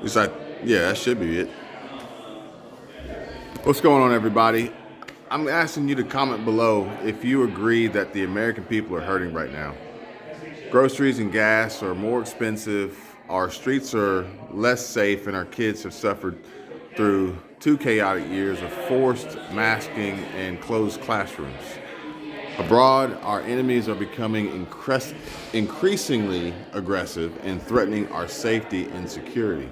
It's like, yeah, that should be it. What's going on, everybody? I'm asking you to comment below if you agree that the American people are hurting right now. Groceries and gas are more expensive, our streets are less safe, and our kids have suffered through 2 chaotic years of forced masking and closed classrooms. Abroad, our enemies are becoming increasingly aggressive and threatening our safety and security.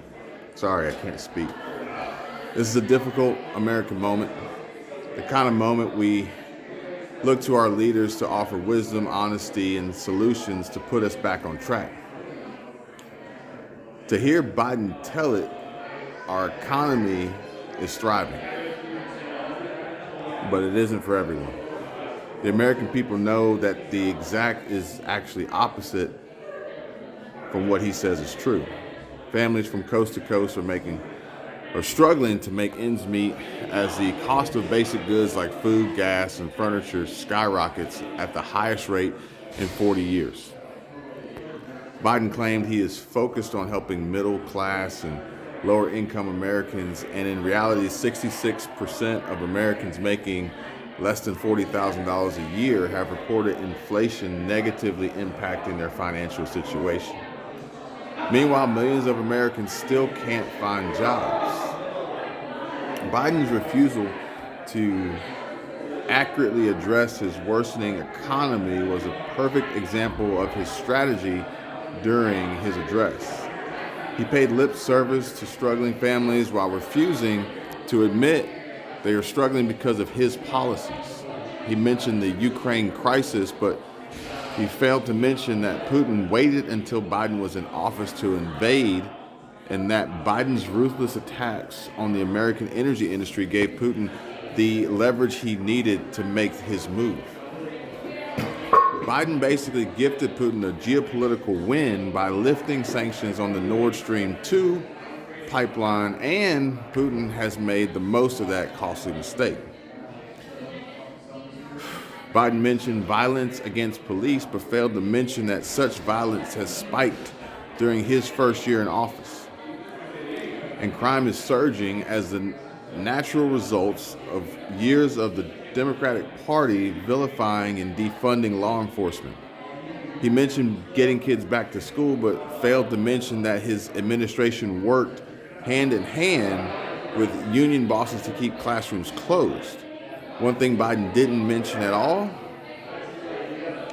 Sorry, I can't speak. This is a difficult American moment, the kind of moment we look to our leaders to offer wisdom, honesty, and solutions to put us back on track. To hear Biden tell it, our economy is thriving, but it isn't for everyone. The American people know that the exact is actually opposite from what he says is true. Families from coast to coast are struggling to make ends meet as the cost of basic goods like food, gas, and furniture skyrockets at the highest rate in 40 years. Biden claimed he is focused on helping middle class and lower income Americans, and in reality, 66% of Americans making less than $40,000 a year have reported inflation negatively impacting their financial situation. Meanwhile, millions of Americans still can't find jobs. Biden's refusal to accurately address his worsening economy was a perfect example of his strategy during his address. He paid lip service to struggling families while refusing to admit they are struggling because of his policies. He mentioned the Ukraine crisis, but he failed to mention that Putin waited until Biden was in office to invade, and that Biden's ruthless attacks on the American energy industry gave Putin the leverage he needed to make his move. Biden basically gifted Putin a geopolitical win by lifting sanctions on the Nord Stream 2 pipeline, and Putin has made the most of that costly mistake. Biden mentioned violence against police, but failed to mention that such violence has spiked during his first year in office. And crime is surging as the natural results of years of the Democratic Party vilifying and defunding law enforcement. He mentioned getting kids back to school, but failed to mention that his administration worked hand in hand with union bosses to keep classrooms closed. One thing Biden didn't mention at all: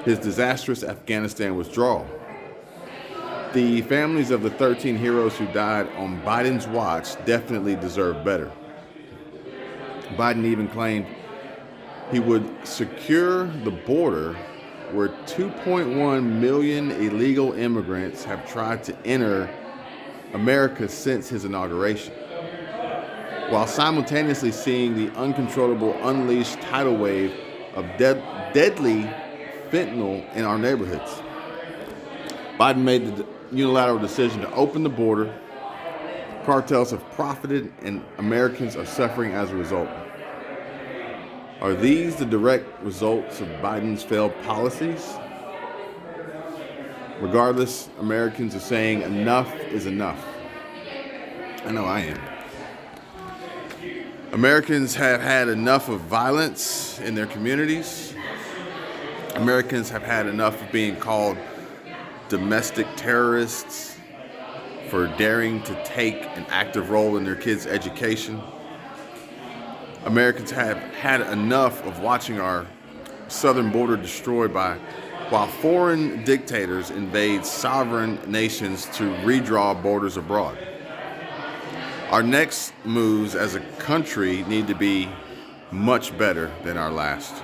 his disastrous Afghanistan withdrawal. The families of the 13 heroes who died on Biden's watch definitely deserve better. Biden even claimed he would secure the border, where 2.1 million illegal immigrants have tried to enter America since his inauguration, while simultaneously seeing the uncontrollable unleashed tidal wave of deadly fentanyl in our neighborhoods. Biden made the unilateral decision to open the border. Cartels have profited, and Americans are suffering as a result. Are these the direct results of Biden's failed policies? Regardless, Americans are saying enough is enough. I know I am. Americans have had enough of violence in their communities. Americans have had enough of being called domestic terrorists for daring to take an active role in their kids' education. Americans have had enough of watching our southern border destroyed while foreign dictators invade sovereign nations to redraw borders abroad. Our next moves as a country need to be much better than our last.